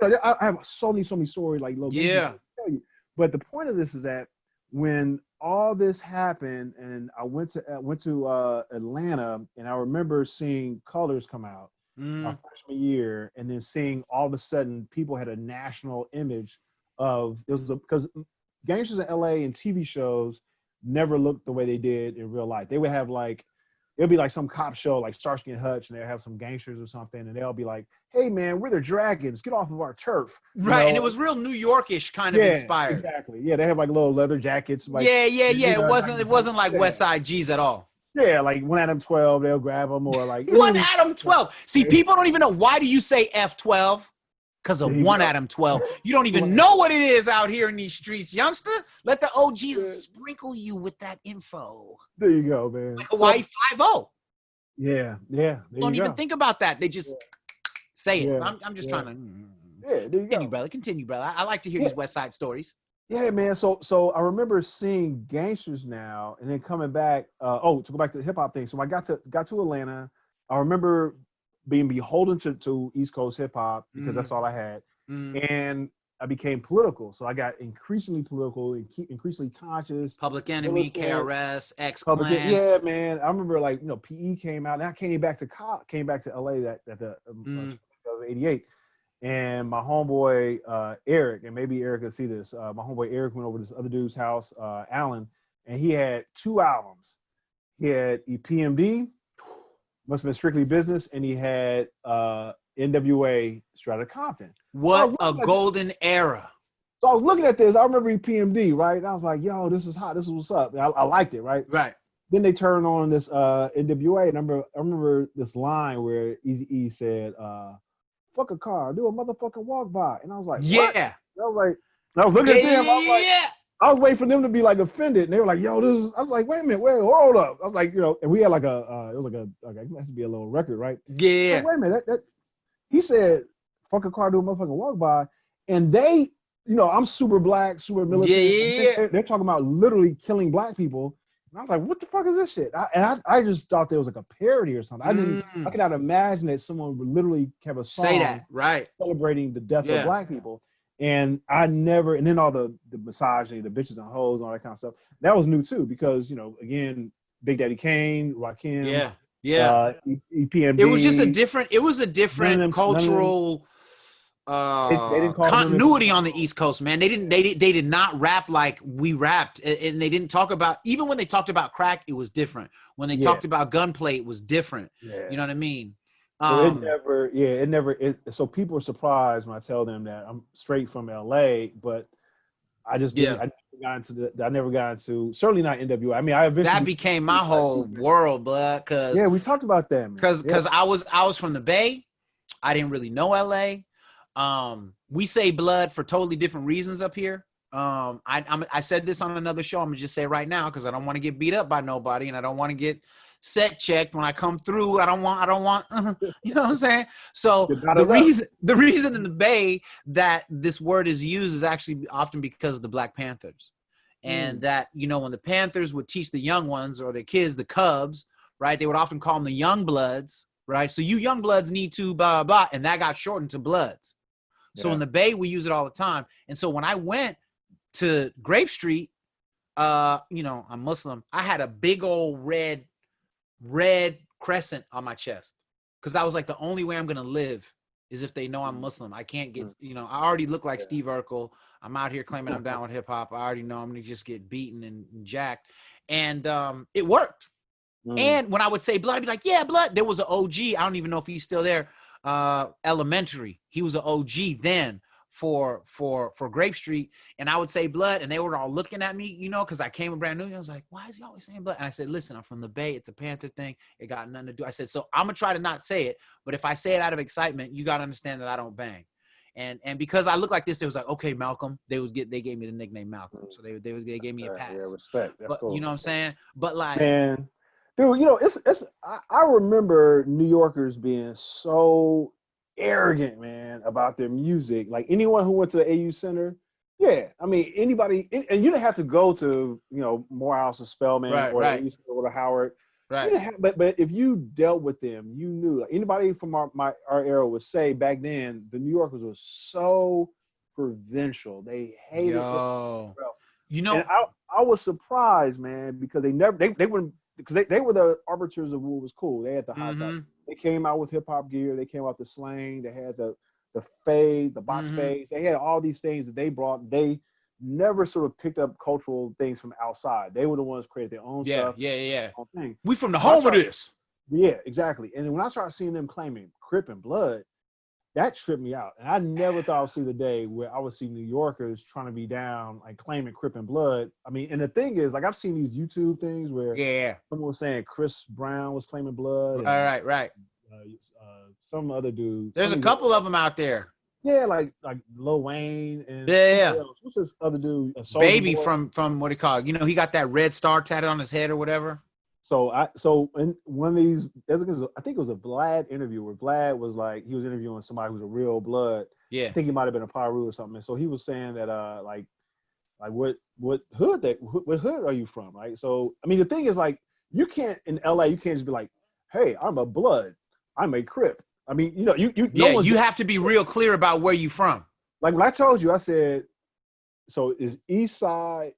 I have so many stories like yeah. Tell you. But the point of this is that when all this happened, and I went to Atlanta, and I remember seeing Colors come out my freshman year, and then seeing all of a sudden people had a national image of because gangsters in LA and TV shows never looked the way they did in real life. They would have like, it'll be like some cop show like Starsky and Hutch, and they'll have some gangsters or something, and they'll be like, hey man, we're the dragons, get off of our turf. Right. And it was real New Yorkish kind of inspired. Exactly. Yeah, they have like little leather jackets. Like, yeah. It wasn't like West Side G's at all. Yeah, like 1 Adam 12, they'll grab them, or like 1 Adam 12. See, people don't even know. Why do you say F12? Because of 1 Adam 12. You don't even know what it is out here in these streets, youngster. Let the OGs sprinkle you with that info. There you go, man. Like Hawaii 5-0. Yeah. Don't even think about that. They just say it. Yeah. I'm just trying to. Yeah, there you go. Continue, brother. I like to hear these West Side stories. Yeah, man. So I remember seeing Gangsters Now, and then coming back. To go back to the hip hop thing. So I got to Atlanta. I remember being beholden to East Coast hip hop because that's all I had, and I became political. So I got increasingly political and increasingly conscious. Public Enemy, KRS, X-Clan. Yeah, man. I remember like PE came out, and I came back to LA that the '88. And my homeboy Eric, and maybe Eric will see this. My homeboy Eric went over to this other dude's house, Alan, and he had 2 albums. He had EPMD, must have been Strictly Business, and he had NWA Straight Outta Compton. What a golden era! So I was looking at this. I remember EPMD, right? And I was like, "Yo, this is hot. This is what's up." And I liked it, right? Right. Then they turned on this NWA, and I remember this line where Eazy-E said, fuck a car, do a motherfucking walk by. And I was like, yeah. What? I was looking at them. I was waiting for them to be like offended. And they were like, yo, this is, I was like, wait a minute, hold up. I was like, and we had like it has to be a little record, right? Yeah. Like, wait a minute, that he said, fuck a car, do a motherfucking walk by. And they, I'm super black, super military. Yeah. They're talking about literally killing black people. And I was like, what the fuck is this shit? I just thought there was like a parody or something. I could not imagine that someone would literally have a song say that, right, celebrating the death of black people. And and then all the misogyny, the bitches and hoes, and all that kind of stuff. That was new too, because, again, Big Daddy Kane, Rakim, EPMD. It was just a different cultural they didn't call continuity on the East Coast, man. They did not rap like we rapped, and they didn't talk about, even when they talked about crack, it was different. When they talked about gunplay, it was different. You know what I mean? So people are surprised when I tell them that I'm straight from LA, but I just didn't. I never got into certainly not NWA. I mean, that became my whole world, blood. Cause we talked about that, man. Because I was from the Bay. I didn't really know LA. We say blood for totally different reasons up here. I said this on another show. I'm gonna just say it right now because I don't want to get beat up by nobody, and I don't want to get set checked when I come through. I don't want, you know what I'm saying? So the reason in the Bay that this word is used is actually often because of the Black Panthers. And that, you know, when the Panthers would teach the young ones or the kids, the Cubs, right, they would often call them the young bloods, right? So you young bloods need to blah, blah, blah. And that got shortened to bloods. So in the Bay, we use it all the time. And so when I went to Grape Street, you know, I'm Muslim. I had a big old red crescent on my chest because I was like, the only way I'm going to live is if they know I'm Muslim. I can't get, you know, I already look like Steve Urkel. I'm out here claiming I'm down with hip hop. I already know I'm going to just get beaten and jacked. And it worked. And when I would say blood, I'd be like, yeah, blood. There was an OG. I don't even know if he's still there. Elementary. He was an OG then for Grape Street. And I would say blood. And they were all looking at me, you know, because I came in brand new. I was like, why is he always saying blood? And I said, listen, I'm from the Bay. It's a Panther thing. It got nothing to do. I said, so I'm going to try to not say it. But if I say it out of excitement, you got to understand that I don't bang. And because I look like this, they was like, okay, Malcolm. They gave me the nickname Malcolm. So they gave me a pass. Yeah, respect. That's but cool. You know what I'm saying? But like, man, dude, you know, I remember New Yorkers being so arrogant, man, about their music. Like anyone who went to the AU Center, yeah, I mean, anybody, and you didn't have to go to, you know, Morehouse or Spelman or the AU Center or the Howard. Right. But if you dealt with them, you knew. Like, anybody from our era would say back then, the New Yorkers were so provincial. They hated it. You know, and I was surprised, man, because they wouldn't, because they were the arbiters of what was cool. They had the high top. They came out with hip hop gear. They came out with slang. They had the fade, the box fades. They had all these things that they brought. They never sort of picked up cultural things from outside. They were the ones who created their own stuff. Yeah. Own thing. We from the home of this. Yeah, exactly. And then when I started seeing them claiming Crip and Blood, that tripped me out. And I never thought I would see the day where I would see New Yorkers trying to be down, like claiming Crip and Blood. I mean, and the thing is, like, I've seen these YouTube things where someone was saying Chris Brown was claiming Blood. And, right. Some other dude. There's a couple of them out there. Yeah, like Lil Wayne and what's this other dude? Baby from what do you call it? You know, he got that red star tatted on his head or whatever. So in one of these, I think it was a Vlad interview where Vlad was like, he was interviewing somebody who's a real blood. Yeah, I think he might have been a Piru or something. And so he was saying that like what hood are you from? Right. So I mean, the thing is, like, you can't in LA, you can't just be like, hey, I'm a blood, I'm a Crip. I mean, you know, you have to be real clear about where you from. Like when I told you, I said, so is East Side,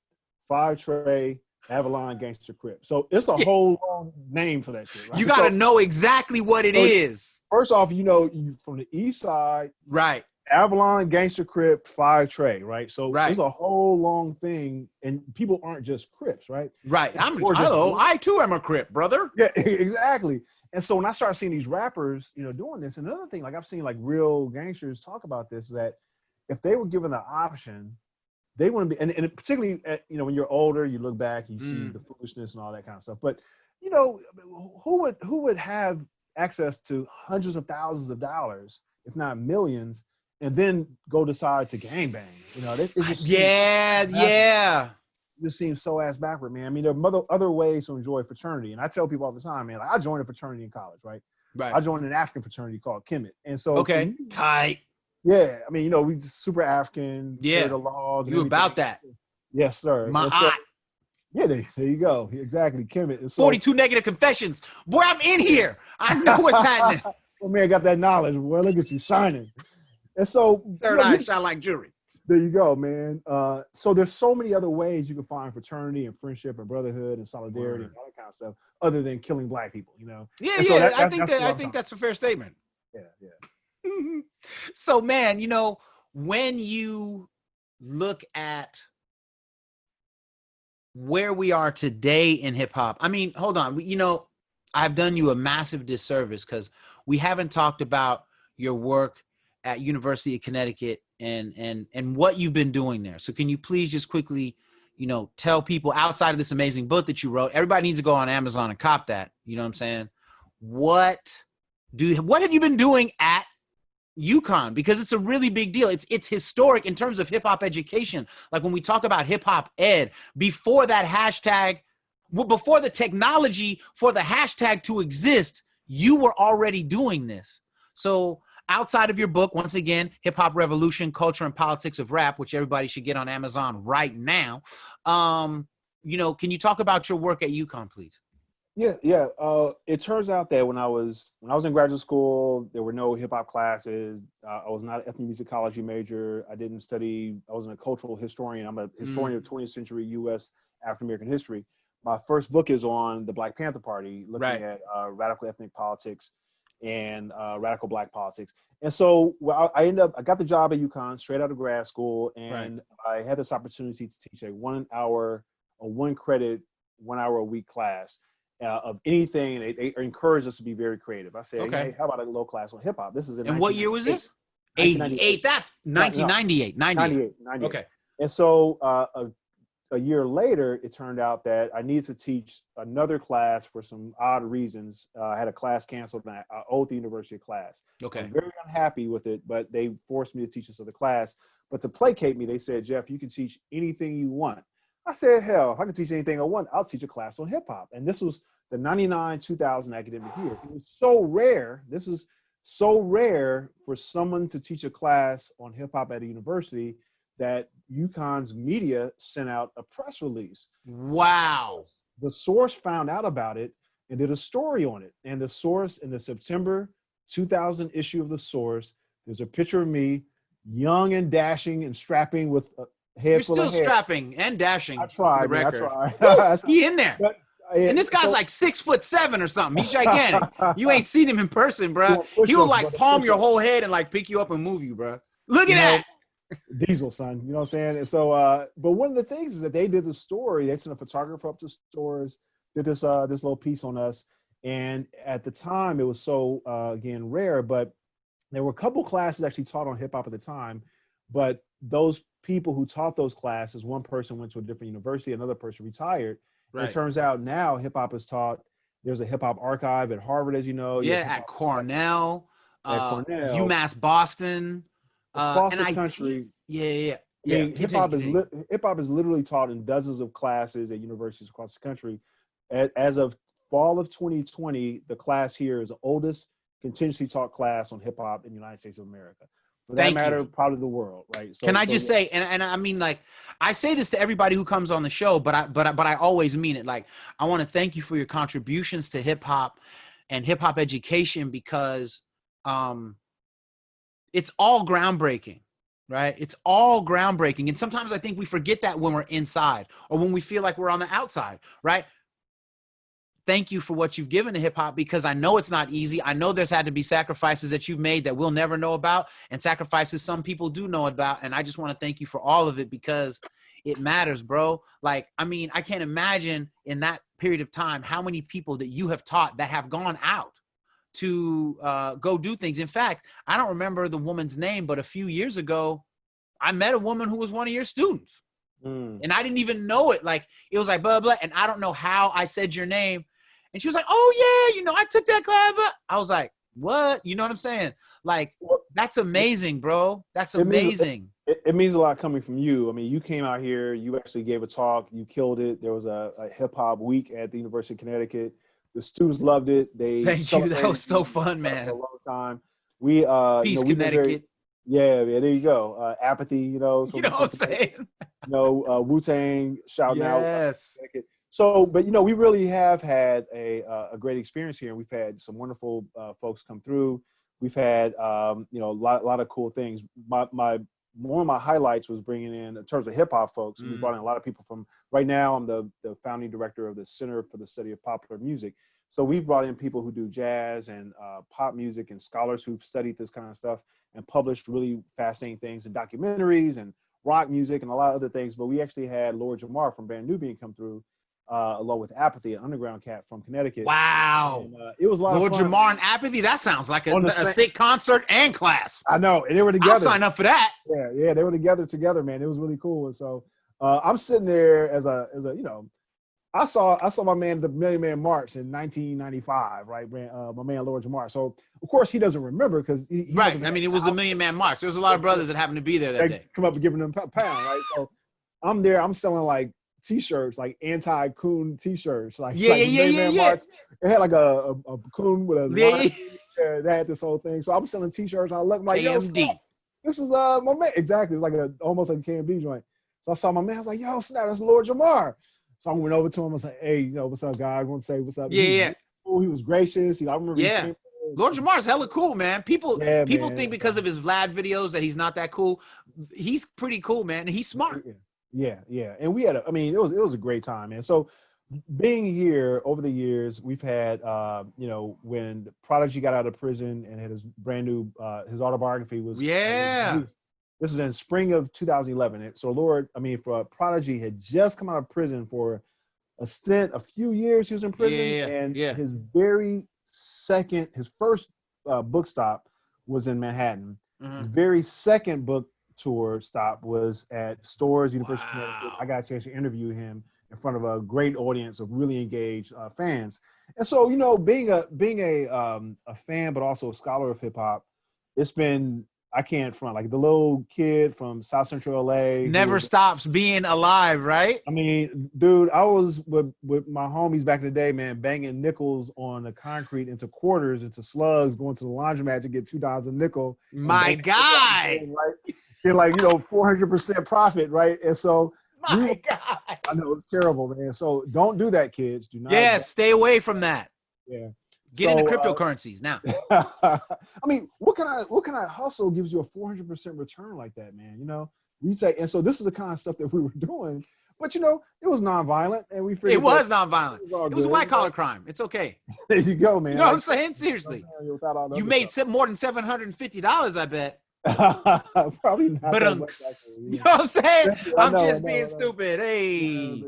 Fire Trey, Avalon, Gangster Crip. So it's a whole long name for that shit. Right? You got to know exactly what it is. First off, you know, you from the East Side, right? Avalon, Gangster Crip, Fire Trey, right? So it's a whole long thing, and people aren't just Crips, right? Right. I too am a Crip, brother. Yeah, exactly. And so when I started seeing these rappers, you know, doing this, another thing, like I've seen like real gangsters talk about this, that if they were given the option, they wouldn't be, and particularly, you know, when you're older, you look back, you see the foolishness and all that kind of stuff. But, you know, who would have access to hundreds of thousands of dollars, if not millions, and then go decide to gangbang? You know, it just It just seems so ass backward, man. I mean, there are other ways to enjoy fraternity. And I tell people all the time, man, like I joined a fraternity in college, right? Right. I joined an African fraternity called Kemet. And so tight. Yeah. I mean, you know, we just super African, the law. You about that. Yes, sir. My aunt. Yeah, there you go. Exactly. Kemet. So, 42 negative confessions. Boy, I'm in here. I know what's happening. Oh, man, got that knowledge. Boy, look at you shining. And so third eye shine like jewelry. There you go, man. So there's so many other ways you can find fraternity and friendship and brotherhood and solidarity and all that kind of stuff, other than killing black people, you know? Yeah, I think that's a fair statement. Yeah. So, man, you know, when you look at where we are today in hip hop, I mean, hold on, you know, I've done you a massive disservice because we haven't talked about your work at University of Connecticut and what you've been doing there. So can you please just quickly, you know, tell people outside of this amazing book that you wrote, everybody needs to go on Amazon and cop that. You know what I'm saying? What have you been doing at UConn, because it's a really big deal. It's historic in terms of hip hop education. Like when we talk about hip hop ed, before that hashtag, before the technology for the hashtag to exist, you were already doing this. So outside of your book, once again, Hip Hop Revolution, Culture and Politics of Rap, which everybody should get on Amazon right now. Can you talk about your work at UConn, please? Yeah. It turns out that when I was in graduate school, there were no hip hop classes. I was not an ethnomusicology major. I didn't study. I wasn't a cultural historian. I'm a historian of 20th century U.S. African American history. My first book is on the Black Panther Party, looking at radical ethnic politics and radical Black politics. And so I got the job at UConn straight out of grad school, and I had this opportunity to teach a 1 hour, a 1 credit, 1 hour a week class of anything. They encouraged us to be very creative. I said, hey, how about a little class on hip hop? This is in what year was this? 88. That's 1998. 98. Okay. And so a year later, it turned out that I needed to teach another class for some odd reasons. I had a class canceled, and I owed the university a class. Okay. I'm very unhappy with it, but they forced me to teach this other class. But to placate me, they said, Jeff, you can teach anything you want. I said, hell, if I can teach anything I want, I'll teach a class on hip hop. And this was the 99-2000 academic year. It was so rare. This is so rare for someone to teach a class on hip hop at a university that UConn's media sent out a press release. Wow. The Source found out about it and did a story on it. And the Source, in the September 2000 issue of the Source, there's a picture of me, young and dashing and strapping with a head full of hair. You're still strapping and dashing. I tried, man, I tried. He in there. And this guy's like 6'7" or something. He's gigantic. You ain't seen him in person, bro. He will like palm your whole head and like pick you up and move you, bro. Look at that. Diesel, son. You know what I'm saying? And so, but one of the things is that they did the story. They sent a photographer up to stores, did this little piece on us. And at the time, it was so, again, rare, but there were a couple classes actually taught on hip hop at the time. But those people who taught those classes, one person went to a different university, another person retired. Right. It turns out now hip hop is taught. There's a hip hop archive at Harvard, as you know. Yeah, at Cornell, UMass Boston. Across the country. Yeah. Hip hop is literally taught in dozens of classes at universities across the country. As of fall of 2020, the class here is the oldest continuously taught class on hip hop in the United States of America. For that matter, probably the world, right? So, Can I just say, and I mean, like, I say this to everybody who comes on the show, but I always mean it. Like, I want to thank you for your contributions to hip hop and hip hop education, because it's all groundbreaking, right? It's all groundbreaking. And sometimes I think we forget that when we're inside or when we feel like we're on the outside, right? Thank you for what you've given to hip hop, because I know it's not easy. I know there's had to be sacrifices that you've made that we'll never know about, and sacrifices some people do know about. And I just want to thank you for all of it, because it matters, bro. Like, I mean, I can't imagine in that period of time how many people that you have taught that have gone out to go do things. In fact, I don't remember the woman's name, but a few years ago, I met a woman who was one of your students. And I didn't even know it. Like, it was like, blah, blah, and I don't know how I said your name. And she was like, oh, yeah, I took that class. But I was like, what? You know what I'm saying? Like, that's amazing, bro. That's amazing. It means a lot coming from you. I mean, you came out here. You actually gave a talk. You killed it. There was a hip-hop week at the University of Connecticut. The students loved it. Thank you. That was so fun, man. For a long time. Peace, Connecticut. There you go. Apathy, you know what I'm saying? Wu-Tang shouting out. Yes. So, but we really have had a great experience here. We've had some wonderful folks come through. We've had a lot of cool things. One of my highlights was bringing in terms of hip hop folks. We brought in a lot of people from. Right now, I'm the founding director of the Center for the Study of Popular Music. So we've brought in people who do jazz and pop music, and scholars who've studied this kind of stuff and published really fascinating things in documentaries and rock music and a lot of other things. But we actually had Lord Jamar from Brand Nubian come through, along with Apathy, an underground cat from Connecticut. Wow. And, it was a lot Lord of fun. Jamar and Apathy, that sounds like a sick concert and class. I know, and they were together. I'll sign up for that. Yeah, they were together, man. It was really cool. And so I'm sitting there as a I saw my man the Million Man March in 1995, right? My man Lord Jamar. So of course he doesn't remember because he Right. wasn't I mean, it was the Million Man March. There was a lot of brothers that happened to be there that day. come up and giving them a pound, right? So I'm there. I'm selling like T-shirts, like anti-coon T-shirts, like Yeah, like yeah, the yeah, Million yeah, Man yeah. March. It had like a coon with a Yeah, line. yeah. They had this whole thing. So I'm selling T-shirts. And I look like, yo, KMD. Snap, this is my man. Exactly. It's like almost like a KMD joint. So I saw my man. I was like, yo, Snap, that's Lord Jamar. So I went over to him. I was like, hey, what's up, guy? I want to say what's up. Yeah, He was yeah. cool. He was gracious. I remember he Yeah. came. Lord Jamar's hella cool, man. People Yeah, people man. think because of his Vlad videos that he's not that cool. He's pretty cool, man. He's smart. Yeah. And we had it was a great time, man. So being here over the years, we've had when Prodigy got out of prison and had his brand new his autobiography was Yeah. this is in spring of 2011. So for Prodigy had just come out of prison for a stint, a few years he was in prison, and his first book stop was in Manhattan. Mm-hmm. His very second book tour stop was at Storrs, University of Connecticut. I got a chance to interview him in front of a great audience of really engaged fans. And so, being a fan, but also a scholar of hip hop, it's been, I can't front, like the little kid from South Central LA. Never stops being alive, right? I mean, dude, I was with my homies back in the day, man, banging nickels on the concrete into quarters, into slugs, going to the laundromat to get $2 a nickel. My guy. Right? Get 400% profit, right? And so my God. I know it's terrible, man. So don't do that, kids. Do not. Yeah, stay away from that. Yeah. Get into cryptocurrencies now. I mean, what kind of hustle gives you a 400% return like that, man? You say, and so this is the kind of stuff that we were doing, but it was nonviolent, and we figured it was nonviolent. It was a white collar crime. It's okay. There you go, man. You know what I'm saying? Seriously, you made more than $750, I bet. Probably not. But you know what I'm saying? I'm just being stupid. Hey,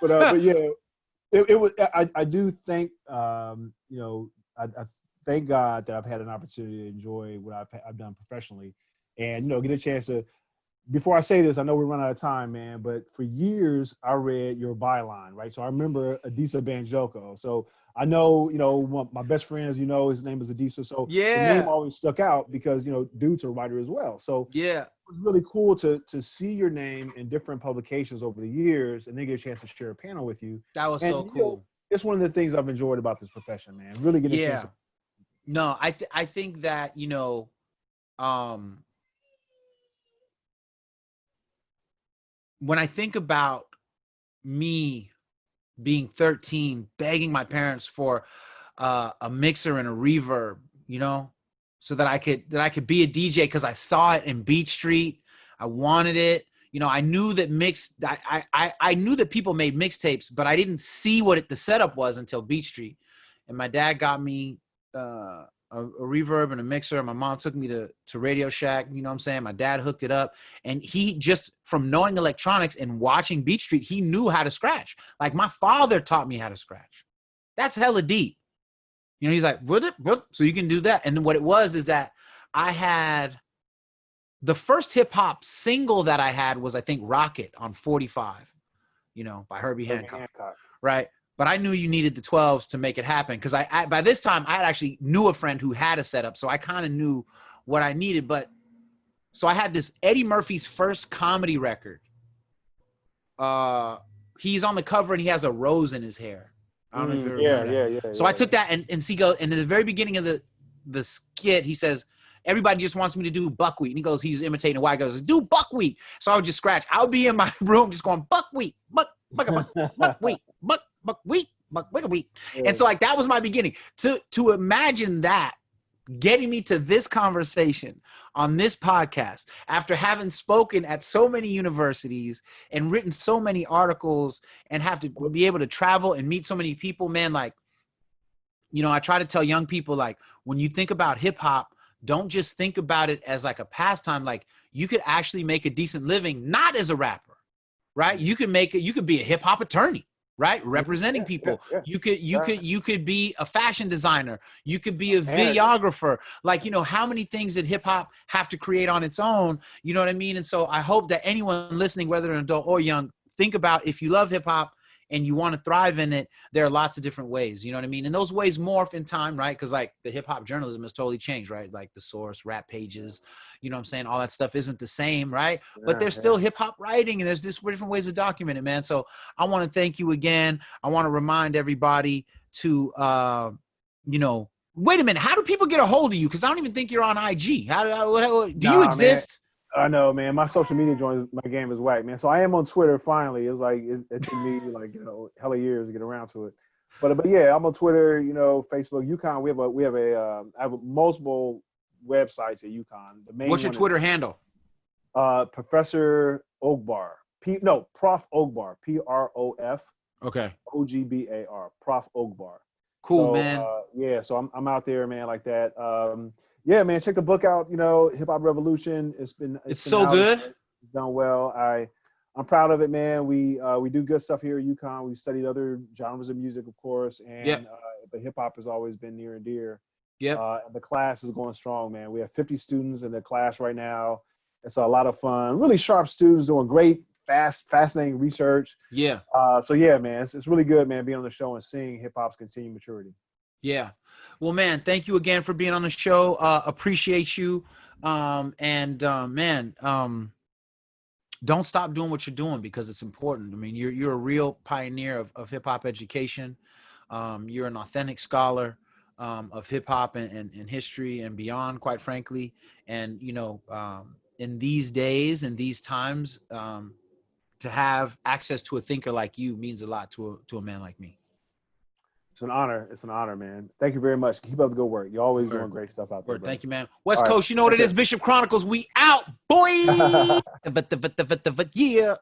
but yeah, it was. I do think I thank God that I've had an opportunity to enjoy what I've done professionally, and get a chance to. Before I say this, I know we run out of time, man, but for years I read your byline, right? So I remember Adisa Banjoko. So I know, my best friend, as you know, his name is Adisa. So the name always stuck out because, dude's a writer as well. So yeah, it was really cool to see your name in different publications over the years and then get a chance to share a panel with you. That was so cool. It's one of the things I've enjoyed about this profession, man. Really getting a chance to. No, I think that, when I think about me being 13, begging my parents for a mixer and a reverb, so that I could be a DJ because I saw it in Beach Street. I wanted it. I knew that I knew that people made mixtapes, but I didn't see what the setup was until Beach Street. And my dad got me a reverb and a mixer. My mom took me to Radio Shack. You know what I'm saying? My dad hooked it up. And he just, from knowing electronics and watching Beat Street, he knew how to scratch. Like my father taught me how to scratch. That's hella deep. He's like, what? So you can do that. And what it was is that I had the first hip hop single that I had was, I think, Rocket on 45, by Herbie Hancock. Right. But I knew you needed the 12s to make it happen because I by this time I had actually knew a friend who had a setup, so I kind of knew what I needed. But so I had this Eddie Murphy's first comedy record. He's on the cover and he has a rose in his hair. I don't know if you remember. Yeah. So I took that and he goes, and in the very beginning of the skit, he says, everybody just wants me to do buckwheat. And he goes, he's imitating a white guy. Goes, do buckwheat. So I would just scratch. I would be in my room just going buckwheat, buckwheat, buckwheat. And so that was my beginning. To imagine that getting me to this conversation on this podcast after having spoken at so many universities and written so many articles and have to be able to travel and meet so many people, man, I try to tell young people, when you think about hip hop, don't just think about it as a pastime. You could actually make a decent living, not as a rapper, right? You could be a hip hop attorney, right? Representing people. You could be a fashion designer. You could be a videographer. How many things did hip hop have to create on its own? You know what I mean? And so I hope that anyone listening, whether an adult or young, think about, if you love hip hop, and you want to thrive in it, there are lots of different ways, you know what I mean? And those ways morph in time, right? Because like the hip hop journalism has totally changed, right? Like the source, rap pages, you know what I'm saying? All that stuff isn't the same, right? But there's still hip hop writing, and there's this different ways to document it, man. So I want to thank you again. I want to remind everybody to, you know, wait a minute. How do people get a hold of you? Because I don't even think you're on IG. Do you exist? Man. I know, man. My social media my game is whack, man. So I am on Twitter. Finally, it was like it took me like hella years to get around to it. But yeah, I'm on Twitter. You know, Facebook, UConn. I have multiple websites at UConn. The main. What's your Twitter handle? Professor Ogbar. Prof Ogbar. PROF. Okay. OGBAR. Prof Ogbar. Cool, so, man. Yeah, so I'm out there, man, like that. Yeah, man, check the book out. You know, Hip Hop Revolution. It's been so good. It's done well. I'm proud of it, man. We do good stuff here at UConn. We've studied other genres of music, of course, and but hip hop has always been near and dear. Yeah. The class is going strong, man. We have 50 students in the class right now. It's a lot of fun. Really sharp students doing great, fascinating research. Yeah. So yeah, man, it's really good, man, being on the show and seeing hip hop's continued maturity. Yeah. Well, man, thank you again for being on the show. Appreciate you. Don't stop doing what you're doing, because it's important. I mean, you're a real pioneer of hip hop education. You're an authentic scholar of hip hop and history and beyond, quite frankly. And, you know, in these days and these times, to have access to a thinker like you means a lot to a man like me. It's an honor. It's an honor, man. Thank you very much. Keep up the good work. You're always doing great stuff out there. Thank you, man. West Coast, you know what it is. Bishop Chronicles, we out, boy. Yeah.